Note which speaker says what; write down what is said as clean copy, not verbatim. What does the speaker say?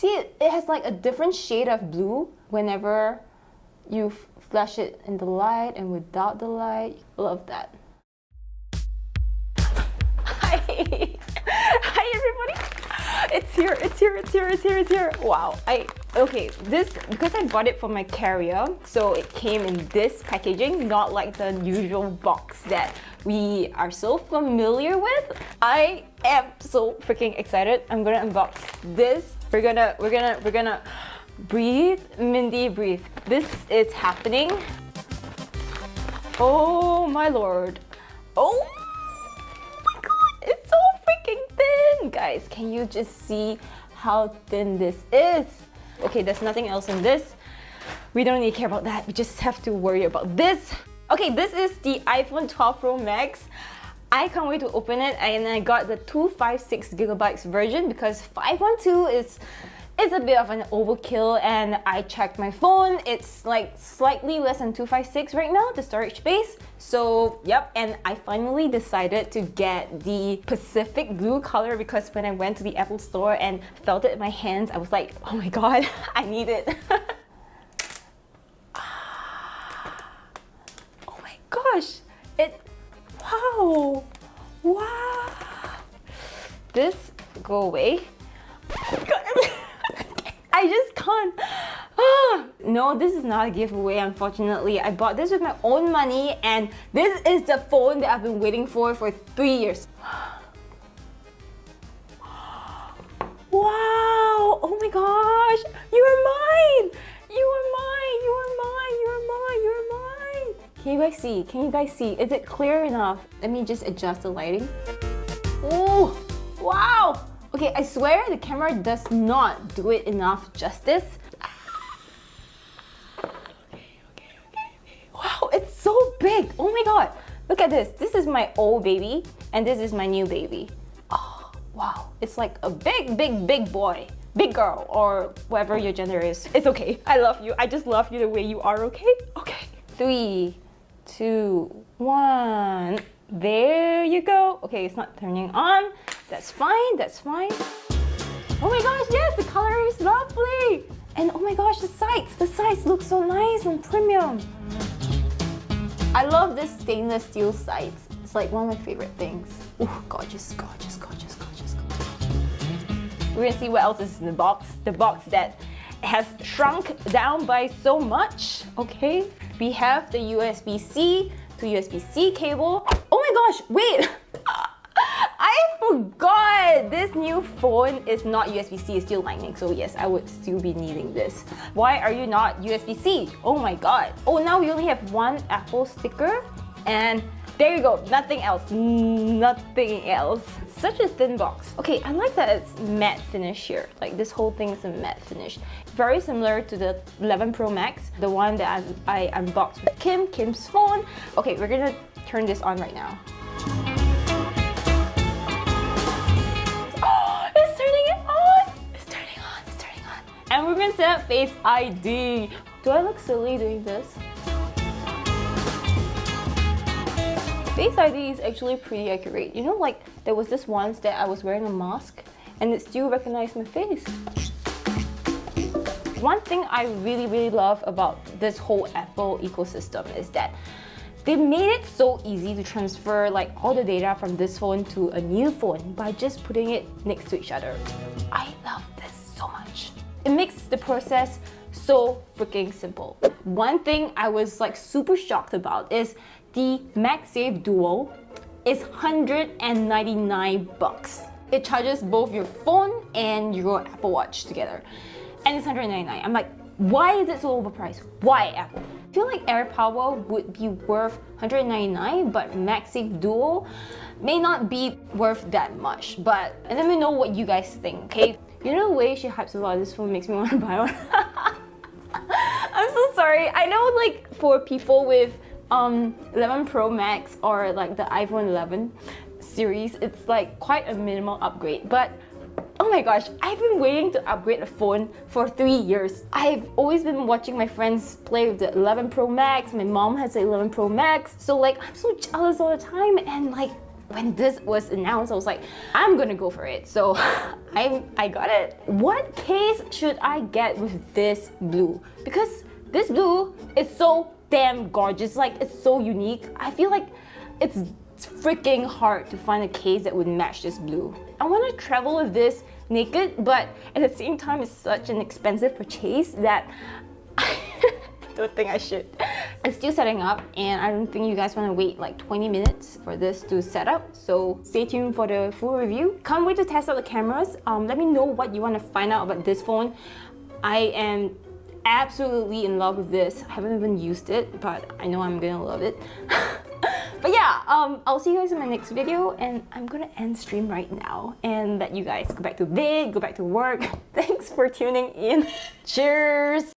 Speaker 1: See, it has like a different shade of blue whenever you flash it in the light and without the light. Love that. Hi! Hi everybody! It's here. Wow. Okay, this, because I bought it from my carrier, so it came in this packaging, not like the usual box that we are so familiar with. I am so freaking excited. I'm gonna unbox this. We're gonna breathe, Mindy, breathe. This is happening. Oh my lord. Oh my god, it's so freaking thin! Guys, can you just see how thin this is? Okay, there's nothing else in this. We don't need to care about that. We just have to worry about this. Okay, this is the iPhone 12 Pro Max. I can't wait to open it, and I got the 256GB version because 512 is a bit of an overkill, and I checked my phone. It's like slightly less than 256 right now, the storage space. So yep, and I finally decided to get the Pacific blue color because when I went to the Apple store and felt it in my hands, I was like, oh my god, I need it. Oh my gosh, wow. This, go away. I just can't. No, this is not a giveaway, unfortunately. I bought this with my own money, and this is the phone that I've been waiting for 3 years. Wow! Oh my gosh! You are mine! You are mine! You are mine! You are mine! You are mine! Can you guys see? Can you guys see? Is it clear enough? Let me just adjust the lighting. Oh! Wow! Okay, I swear the camera does not do it enough justice. Wow, it's so big! Oh my god! Look at this. This is my old baby, and this is my new baby. Oh, wow. It's like a big boy. Big girl, or whatever your gender is. It's okay. I love you. I just love you the way you are, okay? Okay. 3, 2, 1. There you go. Okay, it's not turning on. That's fine, that's fine. Oh my gosh, yes, the color is lovely. And oh my gosh, the sides look so nice and premium. I love this stainless steel sides. It's like one of my favorite things. Ooh, gorgeous, gorgeous, gorgeous, gorgeous. We're gonna see what else is in the box. The box that has shrunk down by so much, okay? We have the USB-C to USB-C cable. Oh my gosh, wait! I forgot! This new phone is not USB-C, it's still Lightning, so yes, I would still be needing this. Why are you not USB-C? Oh my god. Oh, now we only have one Apple sticker, and there you go, nothing else. Nothing else. It's such a thin box. Okay, I like that it's matte finish here. Like this whole thing is a matte finish. Very similar to the 11 Pro Max, the one that I unboxed with Kim's phone. Okay, we're gonna turn this on right now. Oh, it's turning it on! It's turning on, it's turning on. And we're gonna set up Face ID. Do I look silly doing this? Face ID is actually pretty accurate. You know, like there was this once that I was wearing a mask and it still recognized my face. One thing I really love about this whole Apple ecosystem is that they made it so easy to transfer like all the data from this phone to a new phone by just putting it next to each other. I love this so much. It makes the process so freaking simple. One thing I was like super shocked about is the MagSafe Duo is $199. It charges both your phone and your Apple Watch together. And it's $199. I'm like, why is it so overpriced? Why, Apple? I feel like AirPower would be worth $199, but MagSafe Duo may not be worth that much. But let me know what you guys think, okay? You know the way she hypes about this phone makes me want to buy one. I'm so sorry. I know like for people with 11 Pro Max or like the iPhone 11 series, it's like quite a minimal upgrade, but oh my gosh, I've been waiting to upgrade a phone for 3 years. I've always been watching my friends play with the 11 Pro Max. My mom has the 11 Pro Max, so like I'm so jealous all the time, and like when this was announced, I was like, I'm gonna go for it. So I got it. What case should I get with this blue? Because this blue is so damn gorgeous. Like, it's so unique. I feel like it's freaking hard to find a case that would match this blue. I want to travel with this naked, but at the same time, it's such an expensive purchase that I don't think I should. It's still setting up, and I don't think you guys want to wait like 20 minutes for this to set up. So stay tuned for the full review. Can't wait to test out the cameras. Let me know what you want to find out about this phone. I am absolutely in love with this. I haven't even used it, but I know I'm gonna love it. But yeah, I'll see you guys in my next video, and I'm gonna end stream right now and let you guys go back to bed, go back to work. Thanks for tuning in. Cheers!